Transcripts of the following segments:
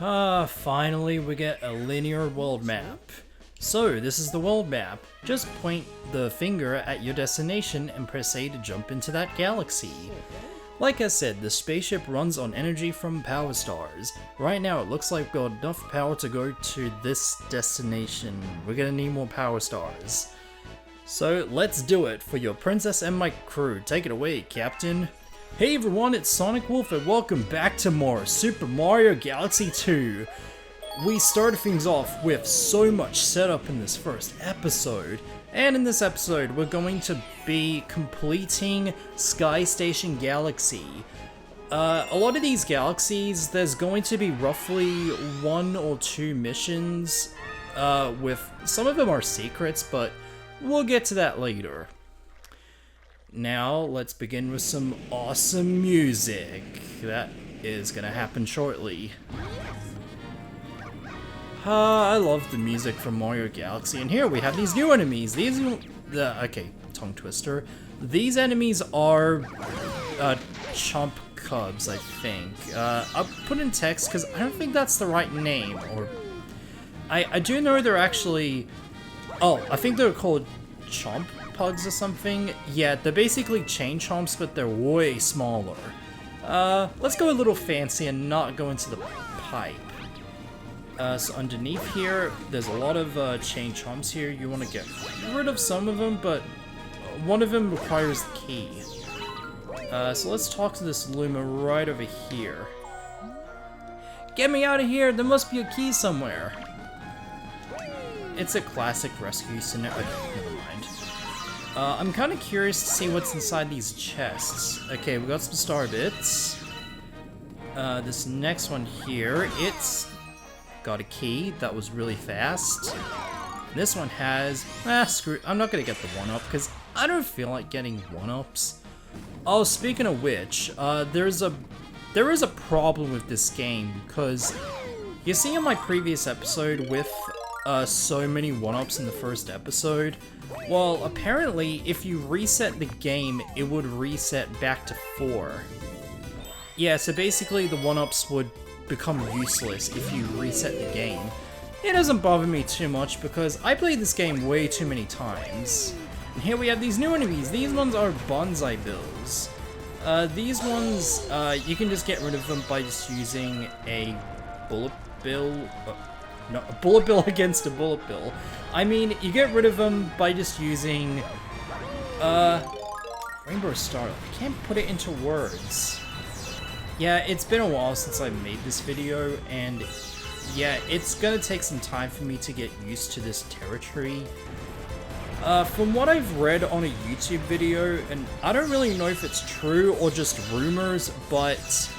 Finally we get a linear world map. So, this is the world map. Just point the finger at your destination and press A to jump into that galaxy. Like I said, the spaceship runs on energy from power stars. Right now it looks like we've got enough power to go to this destination. We're gonna need more power stars. So, let's do it for your princess and my crew. Take it away, Captain. Hey everyone, it's Sonic Wolf and welcome back to more Super Mario Galaxy 2. We started things off with so much setup in this first episode, and in this episode we're going to be completing Sky Station Galaxy. A lot of these galaxies, there's going to be roughly 1 or 2 missions, with some of them are secrets, but we'll get to that later. Now, let's begin with some awesome music. That is gonna happen shortly. I love the music from Mario Galaxy, and here we have these new enemies. Okay, tongue twister. These enemies are, Chomp Cubs, I think. I'll put in text, because I don't think that's the right name, or... I do know they're actually... Oh, I think they're called Chomp Pugs or something. Yeah, they're basically chain chomps, but they're way smaller. Let's go a little fancy and not go into the pipe. So underneath here, there's a lot of chain chomps here. You want to get rid of some of them, but one of them requires the key. So let's talk to this Luma right over here. Get me out of here! There must be a key somewhere. It's a classic rescue scenario. Never mind. I'm kind of curious to see what's inside these chests. Okay, we got some star bits. This next one here, it's got a key. That was really fast. This one has... screw it. I'm not gonna get the 1-up, because I don't feel like getting 1-ups. Oh, speaking of which, there is a problem with this game, because you see in my previous episode with so many 1-ups in the first episode, well, apparently, if you reset the game, it would reset back to 4. Yeah, so basically the 1-ups would become useless if you reset the game. It doesn't bother me too much because I played this game way too many times. And here we have these new enemies. These ones are Bonsai Bills. These ones, you can just get rid of them by just using a Bullet Bill... no, a Bullet Bill against a Bullet Bill. I mean, you get rid of them by just using, Rainbow Starlight. I can't put it into words. Yeah, it's been a while since I made this video, and yeah, it's gonna take some time for me to get used to this territory. From what I've read on a YouTube video, and I don't really know if it's true or just rumors, but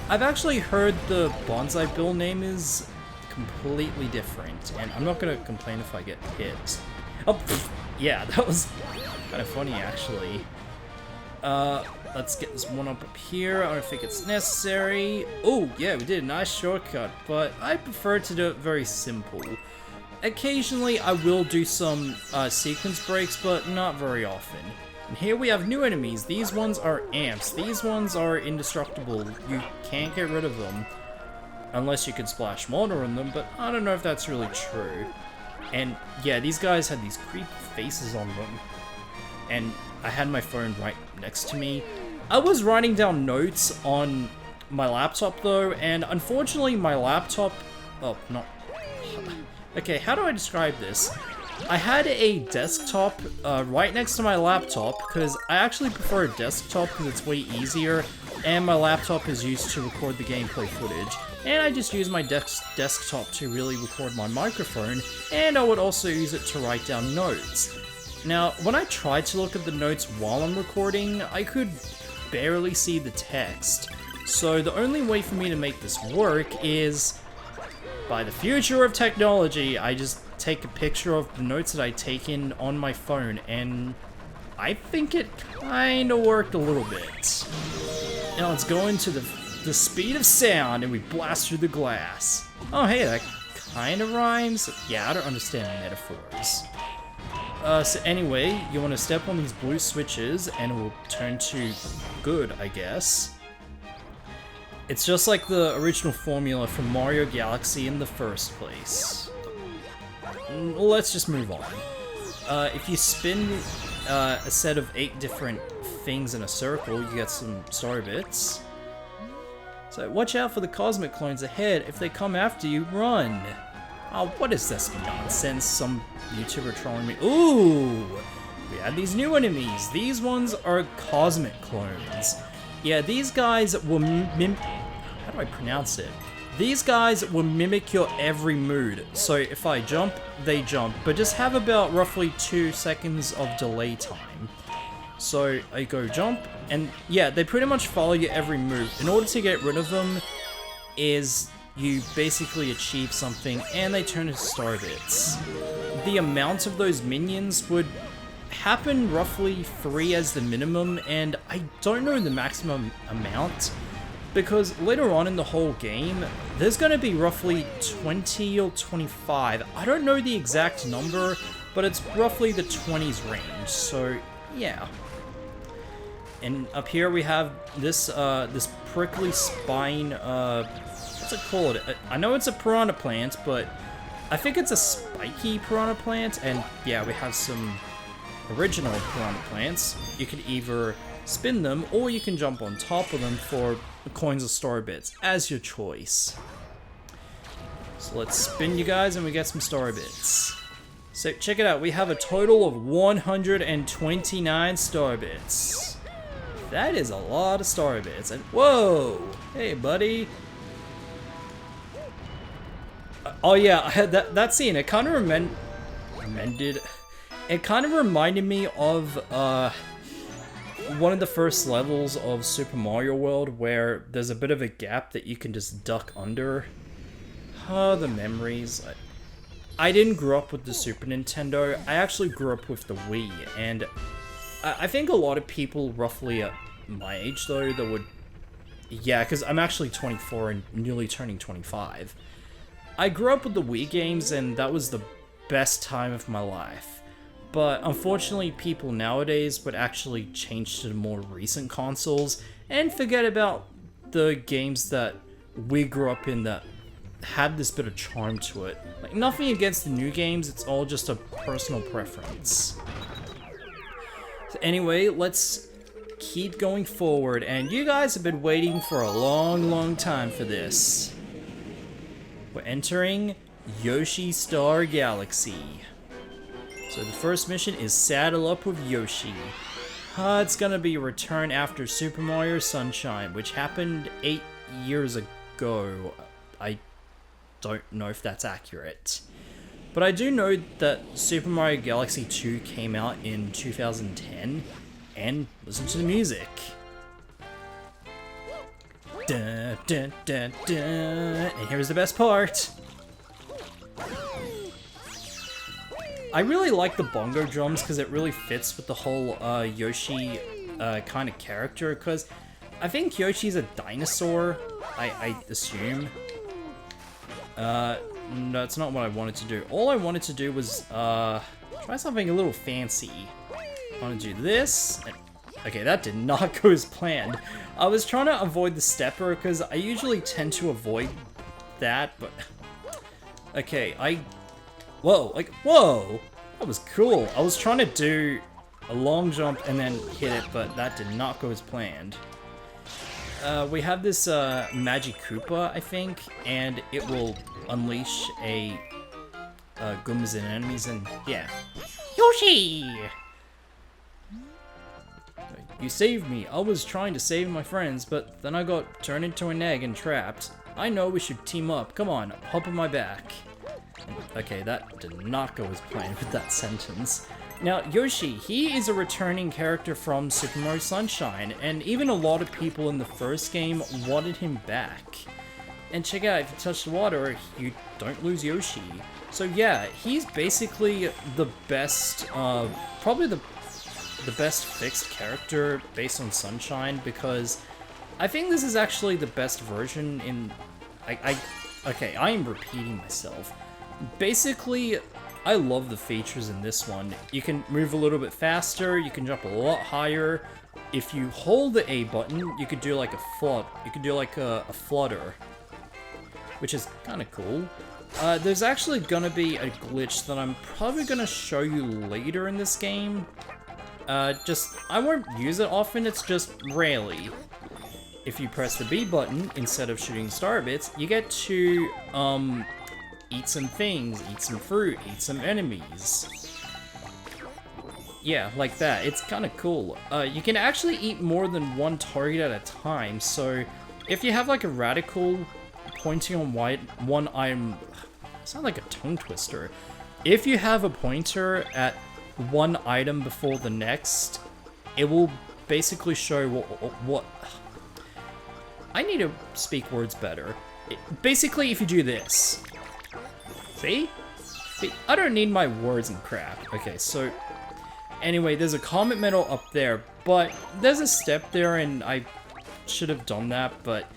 I've actually heard the Bonsai Bill name is completely different, and I'm not gonna complain if I get hit. Oh, pfft, yeah, that was kind of funny, actually. Let's get this 1-up here. I don't think it's necessary. Oh, yeah, we did a nice shortcut, but I prefer to do it very simple. Occasionally, I will do some sequence breaks, but not very often. And here we have new enemies. These ones are amps. These ones are indestructible. You can't get rid of them. Unless you can splash water on them, but I don't know if that's really true. And yeah, these guys had these creepy faces on them. And I had my phone right next to me. I was writing down notes on my laptop though, and unfortunately my laptop... Oh, not... Okay, how do I describe this? I had a desktop right next to my laptop, because I actually prefer a desktop because it's way easier, and my laptop is used to record the gameplay footage. And I just use my desktop to really record my microphone, and I would also use it to write down notes. Now, when I tried to look at the notes while I'm recording, I could barely see the text. So the only way for me to make this work is, by the future of technology, I just take a picture of the notes that I take in on my phone, and I think it kinda worked a little bit. Now let's go into the speed of sound, and we blast through the glass. Oh hey, that kind of rhymes. Yeah, I don't understand metaphors. So anyway, you want to step on these blue switches, and it will turn to good, I guess. It's just like the original formula from Mario Galaxy in the first place. Let's just move on. If you spin a set of 8 different things in a circle, you get some star bits. So watch out for the cosmic clones ahead. If they come after you, run. Oh, what is this nonsense? Some YouTuber trolling me. Ooh! We had these new enemies. These ones are cosmic clones. Yeah, these guys will how do I pronounce it? These guys will mimic your every mood. So if I jump, they jump, but just have about roughly 2 seconds of delay time. So I go jump, and yeah, they pretty much follow your every move. In order to get rid of them is you basically achieve something and they turn into star bits. The amount of those minions would happen roughly 3 as the minimum, and I don't know the maximum amount because later on in the whole game there's going to be roughly 20 or 25. I don't know the exact number, but it's roughly the 20s range, so yeah. And up here we have this this prickly spine, what's it called? I know it's a piranha plant, but I think it's a spiky piranha plant, and yeah, we have some original piranha plants. You can either spin them, or you can jump on top of them for coins or star bits, as your choice. So let's spin, you guys, and we get some star bits. So check it out, we have a total of 129 star bits. That is a lot of star bits, and whoa! Hey, buddy! Oh yeah, I had that scene, it kind of it kind of reminded me of, one of the first levels of Super Mario World where there's a bit of a gap that you can just duck under. Oh, the memories. I didn't grow up with the Super Nintendo, I actually grew up with the Wii, and I think a lot of people roughly at my age though that would... Yeah, because I'm actually 24 and newly turning 25. I grew up with the Wii games and that was the best time of my life. But unfortunately, people nowadays would actually change to the more recent consoles and forget about the games that we grew up in that had this bit of charm to it. Like, nothing against the new games, it's all just a personal preference. So anyway, let's keep going forward, and you guys have been waiting for a long time for this. We're entering Yoshi Star Galaxy. So the first mission is Saddle Up with Yoshi. It's gonna be a return after Super Mario Sunshine, which happened 8 years ago. I don't know if that's accurate. But I do know that Super Mario Galaxy 2 came out in 2010, and listen to the music. Dun, dun, dun, dun. And here's the best part. I really like the bongo drums because it really fits with the whole Yoshi kind of character, because I think Yoshi's a dinosaur, I assume. No, it's not what I wanted to do. All I wanted to do was try something a little fancy. I want to do this. Okay, that did not go as planned. I was trying to avoid the stepper because I usually tend to avoid that, but... Okay, Whoa, like, whoa! That was cool. I was trying to do a long jump and then hit it, but that did not go as planned. We have this Magic Koopa, I think, and it will unleash a Goombas and enemies, and yeah. Yoshi! You saved me. I was trying to save my friends, but then I got turned into an egg and trapped. I know we should team up. Come on, hop on my back. Okay, that did not go as planned with that sentence. Now, Yoshi, he is a returning character from Super Mario Sunshine, and even a lot of people in the first game wanted him back. And check out, if you touch the water, you don't lose Yoshi. So yeah, he's basically the best, probably the best fixed character based on Sunshine, because I think this is actually the best version in... Okay, I am repeating myself. Basically, I love the features in this one. You can move a little bit faster, you can jump a lot higher. If you hold the A button, you could do like a flood. You could do like a flutter, which is kind of cool. There's actually gonna be a glitch that I'm probably gonna show you later in this game. I won't use it often, it's just rarely. If you press the B button instead of shooting star bits, you get to, eat some things, eat some fruit, eat some enemies. Yeah, like that. It's kind of cool. You can actually eat more than one target at a time, so if you have like a radical pointing on one item, sound like a tongue twister. If you have a pointer at one item before the next, it will basically show what I need to speak words better. Basically, if you do this, see, I don't need my words and crap. Okay, so anyway, there's a comet medal up there, but there's a step there, and I should have done that. But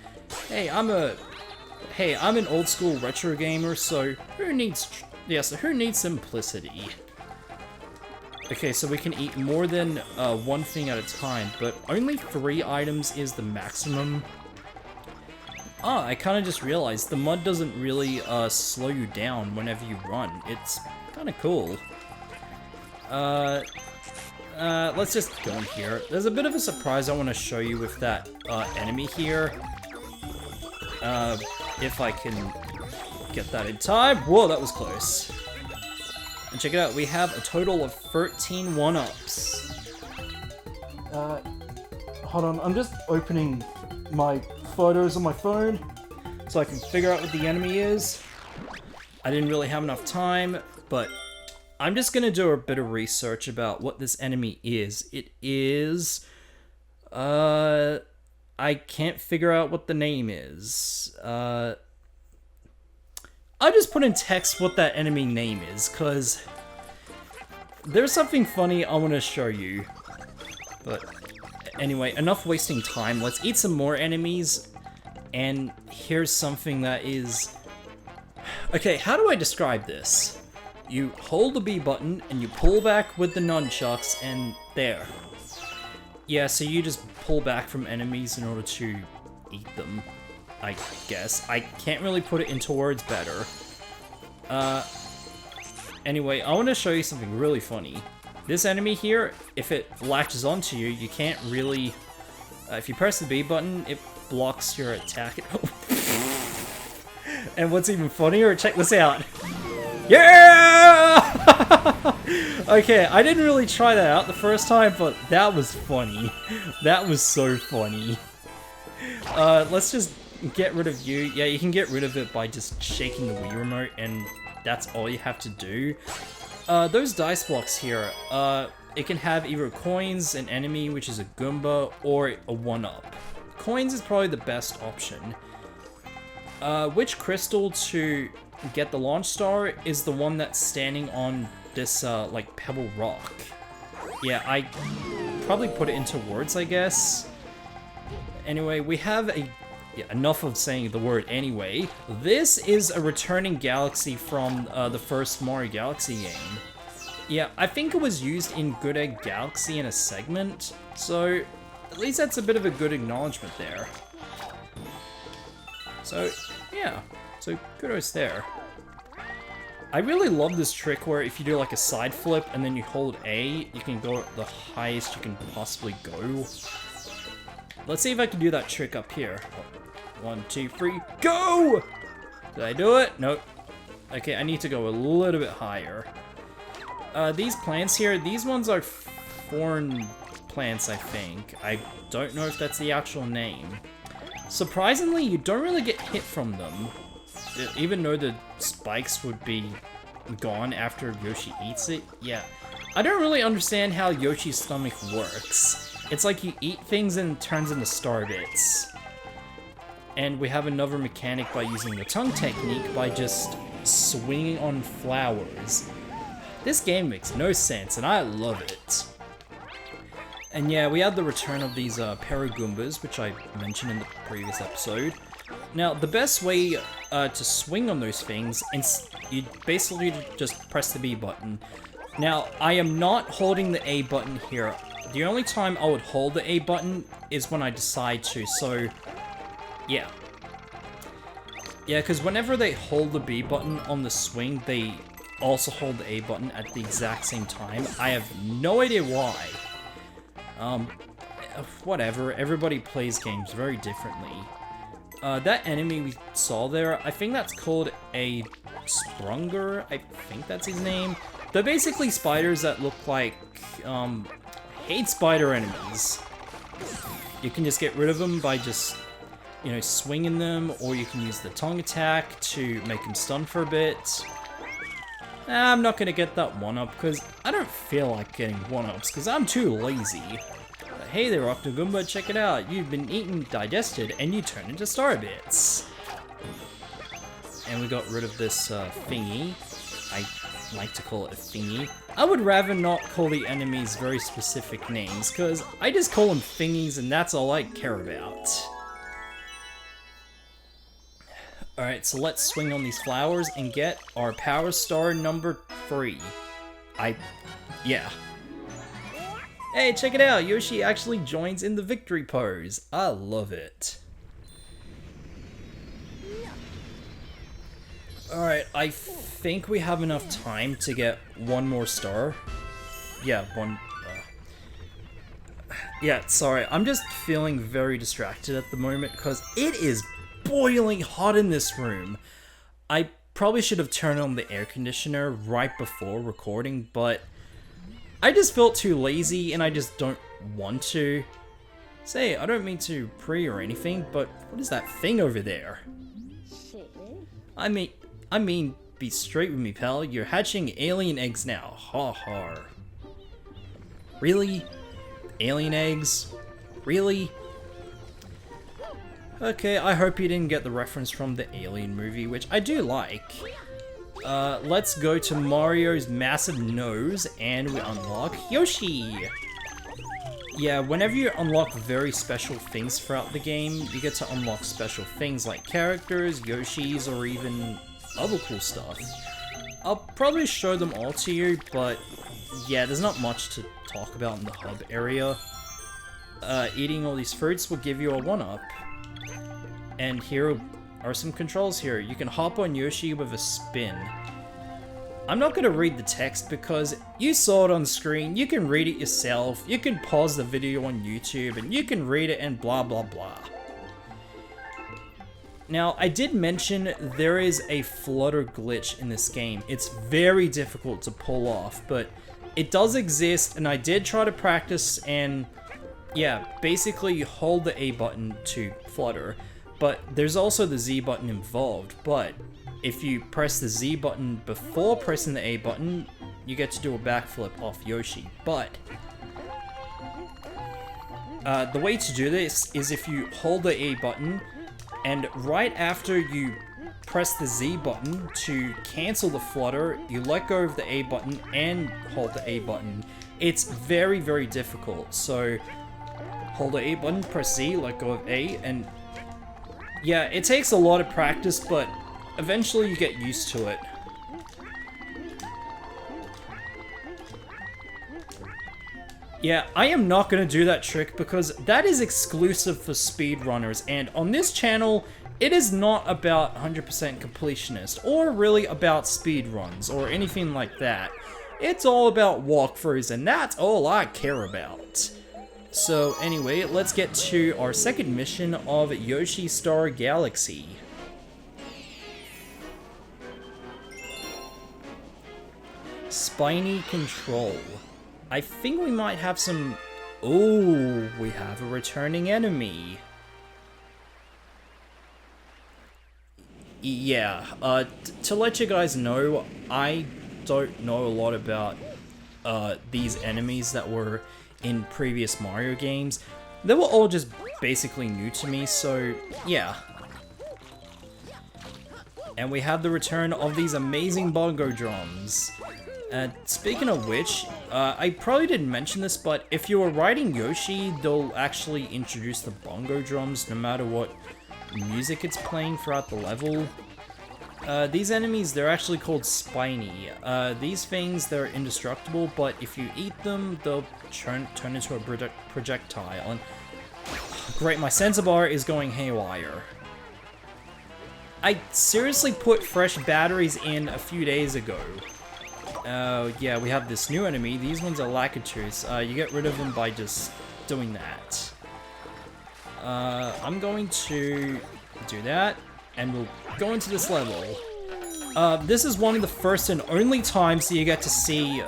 hey, I'm an old school retro gamer, so who needs simplicity? Okay, so we can eat more than one thing at a time, but only 3 items is the maximum. Ah, I kind of just realized the mud doesn't really slow you down whenever you run. It's kind of cool. Let's just go in here. There's a bit of a surprise I want to show you with that enemy here. If I can get that in time. Whoa, that was close. And check it out, we have a total of 13 1-ups. Hold on, I'm just opening my photos on my phone so I can figure out what the enemy is. I didn't really have enough time, but I'm just gonna do a bit of research about what this enemy is. It is... I can't figure out what the name is. I just put in text what that enemy name is, because there's something funny I want to show you. But anyway, enough wasting time. Let's eat some more enemies. And here's something that is... Okay, how do I describe this? You hold the B button and you pull back with the nunchucks, and there. Yeah, so you just pull back from enemies in order to eat them, I guess. I can't really put it into words better. Anyway, I want to show you something really funny. This enemy here, if it latches onto you, you can't really... if you press the B button, it blocks your attack. And what's even funnier, check this out. Yeah! Okay, I didn't really try that out the first time, but that was funny. That was so funny. Let's just get rid of you. Yeah, you can get rid of it by just shaking the Wii remote, and that's all you have to do. Those dice blocks here, it can have either coins, an enemy, which is a Goomba, or a 1-up. Coins is probably the best option. Which crystal to get the launch star is the one that's standing on this, like, pebble rock. Yeah, I probably put it into words, I guess. Anyway, we have a... Yeah, enough of saying the word anyway. This is a returning galaxy from the first Mario Galaxy game. Yeah, I think it was used in Good Egg Galaxy in a segment, so at least that's a bit of a good acknowledgement there. So, yeah. So, kudos there. I really love this trick where if you do like a side flip and then you hold A, you can go the highest you can possibly go. Let's see if I can do that trick up here. 1, 2, 3, go! Did I do it? Nope. Okay, I need to go a little bit higher. These plants here, these ones are foreign plants, I think. I don't know if that's the actual name. Surprisingly, you don't really get hit from them. Even though the spikes would be gone after Yoshi eats it. Yeah. I don't really understand how Yoshi's stomach works. It's like you eat things and it turns into star bits. And we have another mechanic by using the tongue technique by just swinging on flowers. This game makes no sense, and I love it. And yeah, we had the return of these Paragoombas, which I mentioned in the previous episode. Now, the best way to swing on those things, and you basically just press the B button. Now, I am not holding the A button here. The only time I would hold the A button is when I decide to, so yeah. Yeah, because whenever they hold the B button on the swing, they also hold the A button at the exact same time. I have no idea why. Whatever, everybody plays games very differently. That enemy we saw there, I think that's called a Sprunger, I think that's his name. They're basically spiders that look like, hate spider enemies. You can just get rid of them by just, you know, swinging them, or you can use the tongue attack to make them stun for a bit. I'm not gonna get that 1-up, because I don't feel like getting 1-ups, because I'm too lazy. But hey there, Octogoomba, check it out. You've been eaten, digested, and you turn into star bits. And we got rid of this thingy. I like to call it a thingy. I would rather not call the enemies very specific names, because I just call them thingies, and that's all I care about. Alright, so let's swing on these flowers and get our power star number 3. Yeah. Hey, check it out! Yoshi actually joins in the victory pose. I love it. Alright, I think we have enough time to get one more star. Yeah, one... Yeah, sorry, I'm just feeling very distracted at the moment because it is boiling hot in this room. I probably should have turned on the air conditioner right before recording, but I just felt too lazy and I just don't want to. Say, I don't mean to pre or anything, but what is that thing over there? I mean, be straight with me, pal. You're hatching alien eggs now. Ha ha. Really? Alien eggs? Really? Okay, I hope you didn't get the reference from the Alien movie, which I do like. Let's go to Mario's massive nose, and we unlock Yoshi! Yeah, whenever you unlock very special things throughout the game, you get to unlock special things like characters, Yoshis, or even other cool stuff. I'll probably show them all to you, but yeah, there's not much to talk about in the hub area. Eating all these fruits will give you a 1-up. And here are some controls here. You can hop on Yoshi with a spin. I'm not going to read the text because you saw it on screen, you can read it yourself, you can pause the video on YouTube, and you can read it and blah blah blah. Now, I did mention there is a flutter glitch in this game. It's very difficult to pull off, but it does exist, and I did try to practice, and yeah, basically you hold the A button to flutter. But there's also the Z button involved, but if you press the Z button before pressing the A button, you get to do a backflip off Yoshi. But the way to do this is if you hold the A button, and right after you press the Z button to cancel the flutter, you let go of the A button and hold the A button. It's very, very difficult, so hold the A button, press Z, let go of A, and yeah, it takes a lot of practice, but eventually you get used to it. Yeah, I am not going to do that trick because that is exclusive for speedrunners, and on this channel, it is not about 100% completionist, or really about speedruns, or anything like that. It's all about walkthroughs, and that's all I care about. So anyway, let's get to our second mission of Yoshi Star Galaxy. Spiny Control. I think we might have some... Ooh, we have a returning enemy. Yeah, to let you guys know, I don't know a lot about these enemies that were in previous Mario games. They were all just basically new to me, so yeah. And we have the return of these amazing bongo drums. Speaking of which, I probably didn't mention this, but if you were riding Yoshi, they'll actually introduce the bongo drums no matter what music it's playing throughout the level. These enemies, they're actually called Spiny. These things, they're indestructible, but if you eat them, they'll turn into a projectile. And great, my sensor bar is going haywire. I seriously put fresh batteries in a few days ago. Yeah, we have this new enemy. These ones are Lakitus. You get rid of them by just doing that. I'm going to do that, and we'll go into this level. This is one of the first and only times that you get to see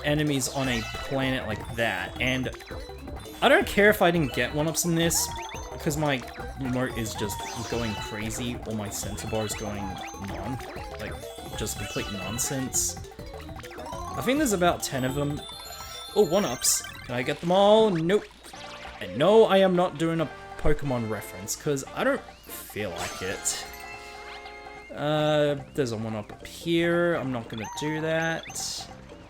enemies on a planet like that, and I don't care if I didn't get one-ups in this, because my remote is just going crazy, or my sensor bar is going just complete nonsense. I think there's about 10 of them. Oh, one-ups. Can I get them all? Nope. And no, I am not doing a Pokemon reference, because I don't feel like it. There's a one-up up here. I'm not gonna do that.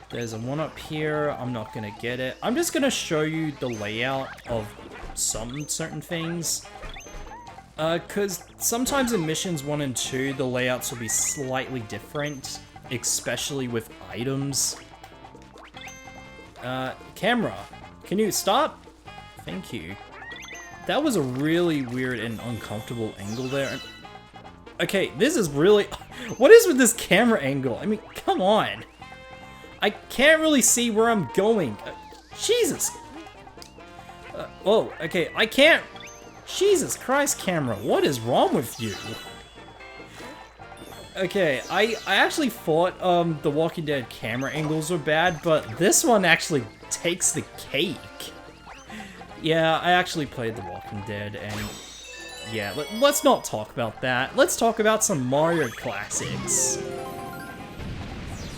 There's a one-up here. I'm not gonna get it. I'm just gonna show you the layout of some certain things. Because sometimes in missions 1 and 2, the layouts will be slightly different, especially with items. Camera, can you stop? Thank you. That was a really weird and uncomfortable angle there. Okay, this is really... What is with this camera angle? I mean, come on. I can't really see where I'm going. Jesus. Oh, okay, I can't... Jesus Christ, camera, what is wrong with you? Okay, I actually thought The Walking Dead camera angles were bad, but this one actually takes the cake. Yeah, I actually played The Walking Dead, and yeah, let's not talk about that. Let's talk about some Mario classics.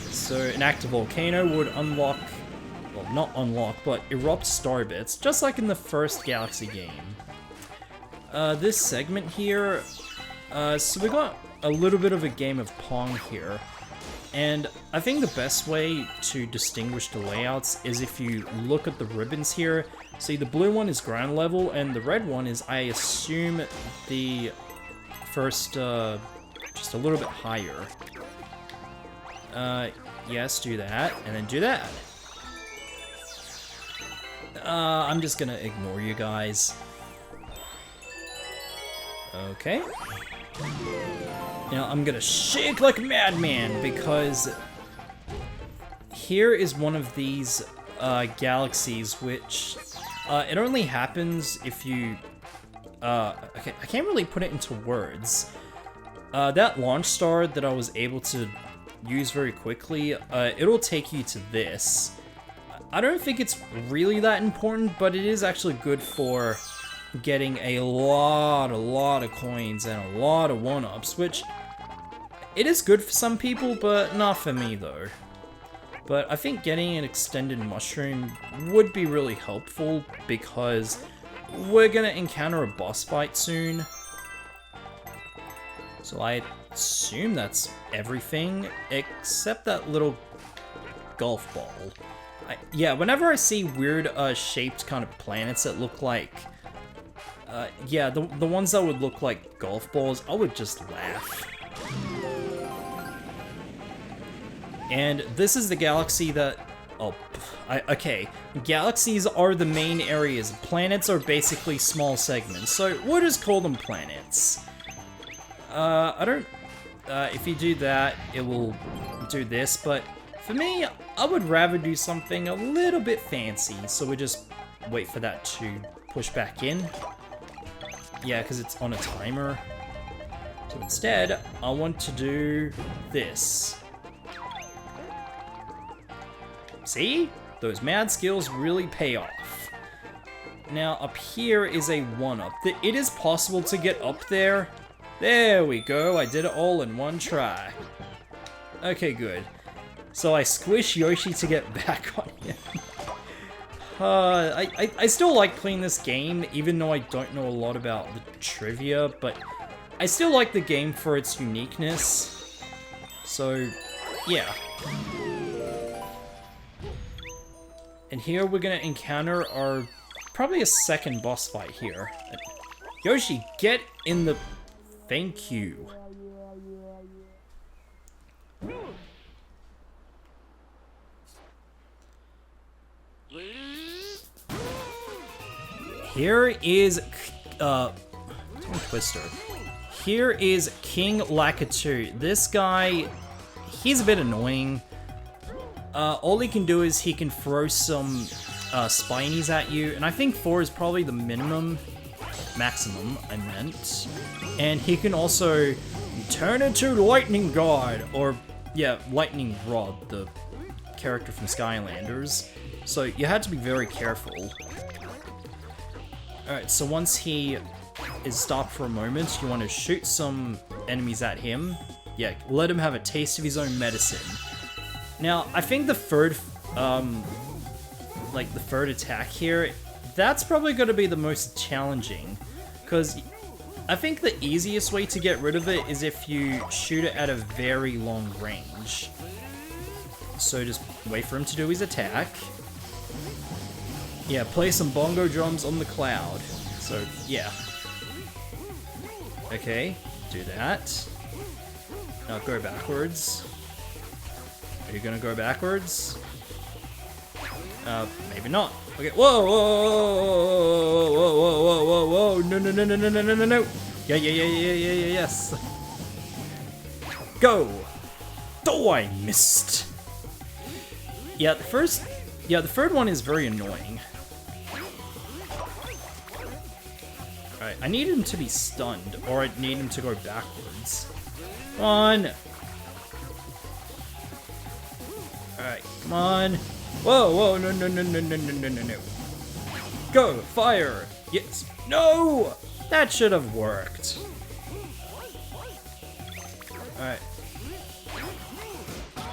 So, an active volcano would unlock, well, not unlock, but erupt starbits, just like in the first Galaxy game. This segment here, so we got a little bit of a game of Pong here, and I think the best way to distinguish the layouts is if you look at the ribbons here. See, the blue one is ground level, and the red one is, I assume, the first, just a little bit higher. Yes, do that, and then do that. I'm just gonna ignore you guys. Okay. Now I'm gonna shake like a madman, because here is one of these galaxies which it only happens if you okay, I can't really put it into words. That launch star that I was able to use very quickly, it'll take you to this. I don't think it's really that important, but it is actually good for getting a lot of coins and a lot of one-ups, which it is good for some people, but not for me though. But I think getting an extended mushroom would be really helpful, because we're gonna encounter a boss fight soon. So I assume that's everything, except that little golf ball. Yeah, whenever I see weird shaped kind of planets that look like yeah, the ones that would look like golf balls, I would just laugh. And this is the galaxy that... Oh, okay. Galaxies are the main areas. Planets are basically small segments, so we'll just call them planets. I don't... if you do that, it will do this, but for me, I would rather do something a little bit fancy, so we just wait for that to push back in. Yeah, because it's on a timer. So instead, I want to do this. See? Those mad skills really pay off. Now, up here is a one-up. It is possible to get up there. There we go, I did it all in one try. Okay, good. So I squish Yoshi to get back on him. I still like playing this game, even though I don't know a lot about the trivia, but I still like the game for its uniqueness. So, yeah. And here we're gonna encounter our, probably a second boss fight here. Yoshi, get in the... Thank you. here is Tongue Twister. Here is King Lakitu. This guy, he's a bit annoying. All he can do is he can throw some spinies at you, and I think 4 is probably the maximum, I meant. And he can also turn into Lightning God, or yeah, Lightning Rod, the character from Skylanders. So you had to be very careful. Alright, so once he is stopped for a moment, you want to shoot some enemies at him. Yeah, let him have a taste of his own medicine. Now, I think the third, the third attack here, that's probably going to be the most challenging, because I think the easiest way to get rid of it is if you shoot it at a very long range. So just wait for him to do his attack. Yeah, play some bongo drums on the cloud. So, yeah. Okay, do that. Now go backwards. Are you gonna go backwards? Maybe not. Okay, whoa, whoa, whoa, whoa, whoa, whoa, whoa, whoa, no, no, no, no, no, no, no, no, no. Yeah, yes. Go! Oh, I missed. Yeah, the third one is very annoying. Alright, I need him to be stunned, or I need him to go backwards. Come on! Alright, come on. Whoa, whoa, no, no, no, no, no, no, no, no, no. Go, fire! Yes. No! That should have worked. Alright.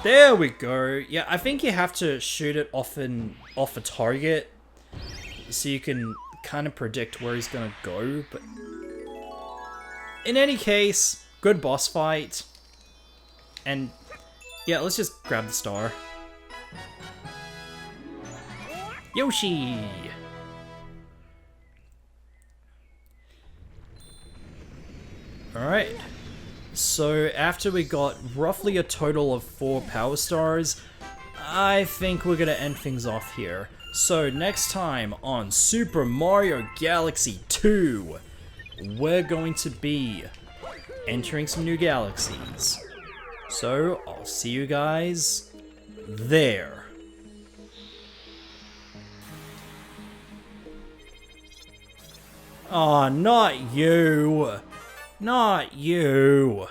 There we go. Yeah, I think you have to shoot it off a target, so you can kind of predict where he's gonna go, but in any case, good boss fight. And yeah, let's just grab the star. Yoshi! Alright. So after we got roughly a total of 4 power stars, I think we're gonna end things off here. So next time on Super Mario Galaxy 2, we're going to be entering some new galaxies. So I'll see you guys there. Aw, not you! Not you!